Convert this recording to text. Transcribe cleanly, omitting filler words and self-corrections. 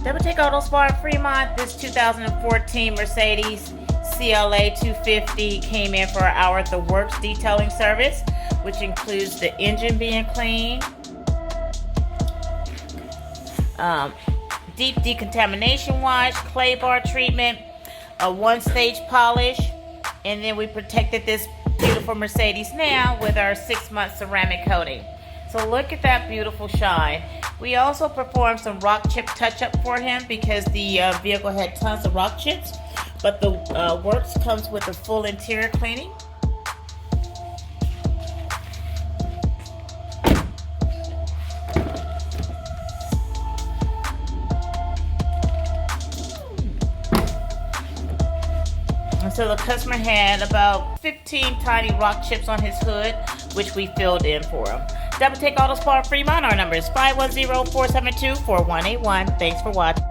DoubleTake Auto Spa in Fremont. This 2014 Mercedes CLA 250 came in for our At the Works detailing service, which includes the engine being cleaned, deep decontamination wash, clay bar treatment, a one-stage polish, and then we protected this beautiful Mercedes now with our 6-month ceramic coating. So look at that beautiful shine. We also performed some rock chip touch-up for him because the vehicle had tons of rock chips, but the works comes with a full interior cleaning. And so the customer had about 15 tiny rock chips on his hood, which we filled in for him. DoubleTake Auto Spa Fremont. Our number is 510-472-4181. Thanks for watching.